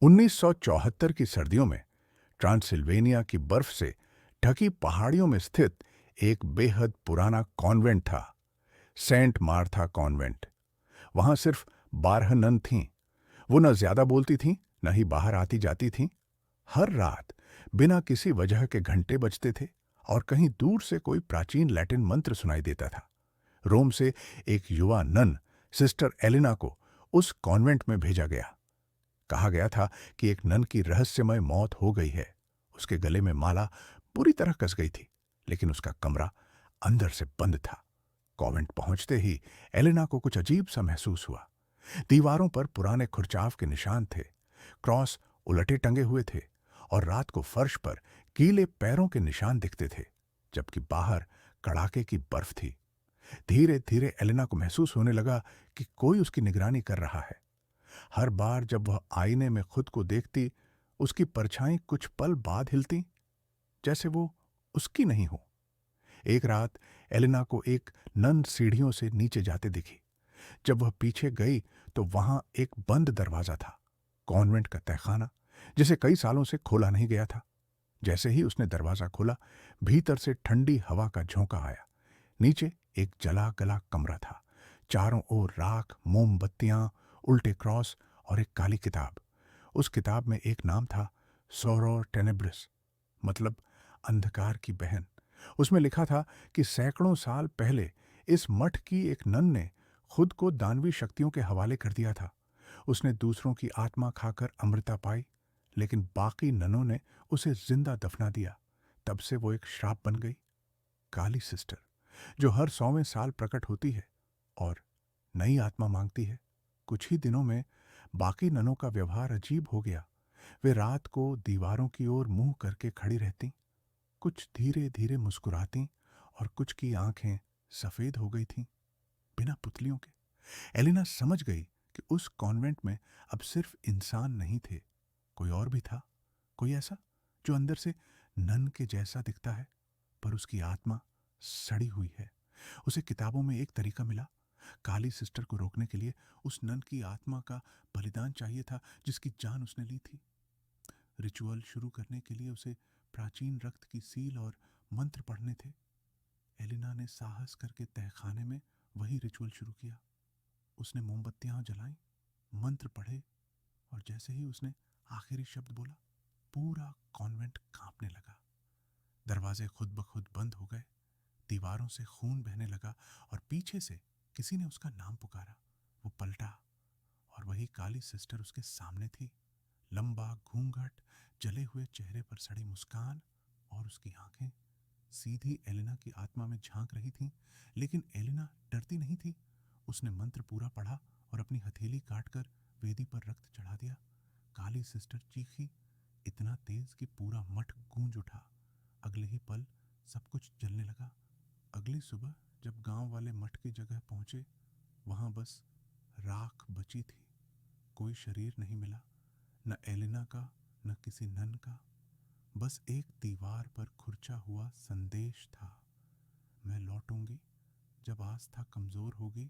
1974 की सर्दियों में ट्रांसिल्वेनिया की बर्फ से ढकी पहाड़ियों में स्थित एक बेहद पुराना कॉन्वेंट था, सेंट मार्था कॉन्वेंट। वहां सिर्फ 12 नन थीं। वो न ज्यादा बोलती थीं, न ही बाहर आती जाती थीं। हर रात बिना किसी वजह के घंटे बजते थे और कहीं दूर से कोई प्राचीन लैटिन मंत्र सुनाई देता था। रोम से एक युवा नन, सिस्टर एलिना को उस कॉन्वेंट में भेजा गया। कहा गया था कि एक नन की रहस्यमय मौत हो गई है। उसके गले में माला पूरी तरह कस गई थी, लेकिन उसका कमरा अंदर से बंद था। कॉन्वेंट पहुंचते ही एलिना को कुछ अजीब सा महसूस हुआ। दीवारों पर पुराने खुरचाव के निशान थे, क्रॉस उलटे टंगे हुए थे और रात को फर्श पर गीले पैरों के निशान दिखते थे, जबकि बाहर कड़ाके की बर्फ थी। धीरे धीरे एलिना को महसूस होने लगा कि कोई उसकी निगरानी कर रहा है। हर बार जब वह आईने में खुद को देखती, उसकी परछाई कुछ पल बाद हिलती, जैसे वो उसकी नहीं हो। एक रात एलिना को एक नन सीढ़ियों से नीचे जाते दिखी। जब वह पीछे गई तो वहां एक बंद दरवाजा था, कॉन्वेंट का तहखाना, जिसे कई सालों से खोला नहीं गया था। जैसे ही उसने दरवाजा खोला, भीतर से ठंडी हवा का झोंका आया। नीचे एक जला गला कमरा था, चारों ओर राख, मोमबत्तियां, उल्टे क्रॉस और एक काली किताब। उस किताब में एक नाम था, सोरो टेनेब्रिस, मतलब अंधकार की बहन। उसमें लिखा था कि सैकड़ों साल पहले इस मठ की एक नन ने खुद को दानवी शक्तियों के हवाले कर दिया था। उसने दूसरों की आत्मा खाकर अमृता पाई, लेकिन बाकी ननों ने उसे जिंदा दफना दिया। तब से वो एक श्राप बन गई, काली सिस्टर, जो हर 100वें साल प्रकट होती है और नई आत्मा मांगती है। कुछ ही दिनों में बाकी ननों का व्यवहार अजीब हो गया। वे रात को दीवारों की ओर मुंह करके खड़ी रहती, कुछ धीरे धीरे मुस्कुराती और कुछ की आंखें सफेद हो गई थीं, बिना पुतलियों के। एलिना समझ गई कि उस कॉन्वेंट में अब सिर्फ इंसान नहीं थे, कोई और भी था। कोई ऐसा जो अंदर से नन के जैसा दिखता है, पर उसकी आत्मा सड़ी हुई है। उसे किताबों में एक तरीका मिला। काली सिस्टर को रोकने के लिए उस नन की आत्मा का बलिदान चाहिए था, जिसकी जान उसने ली थी। रिचुअल शुरू करने के लिए उसे प्राचीन रक्त की सील और मंत्र पढ़ने थे। एलिना ने साहस करके तहखाने में वही रिचुअल शुरू किया। उसने मोमबत्तियां जलाई, मंत्र पढ़े, और जैसे ही उसने आखिरी शब्द बोला, पूरा कॉन्वेंट कांपने लगा। दरवाजे खुद ब खुद बंद हो गए, दीवारों से खून बहने लगा और पीछे से किसी ने उसका नाम पुकारा। वो पलटा और वही काली सिस्टर उसके सामने थी। लंबा घूंघट, जले हुए चेहरे पर सड़ी मुस्कान, और उसकी आंखें सीधी एलिना की आत्मा में झांक रही थीं। लेकिन एलिना डरती नहीं थी। उसने मंत्र पूरा पढ़ा और अपनी हथेली काटकर वेदी पर रक्त चढ़ा दिया। काली सिस्टर चीखी, इतना तेज कि पूरा मठ गूंज उठा। अगले ही पल सब कुछ जलने लगा। अगली सुबह जब गांव वाले मठ की जगह पहुंचे, वहां बस राख बची थी। कोई शरीर नहीं मिला, न एलिना का, न किसी नन का। बस एक दीवार पर खुरचा हुआ संदेश था, मैं लौटूंगी जब आस्था कमजोर होगी,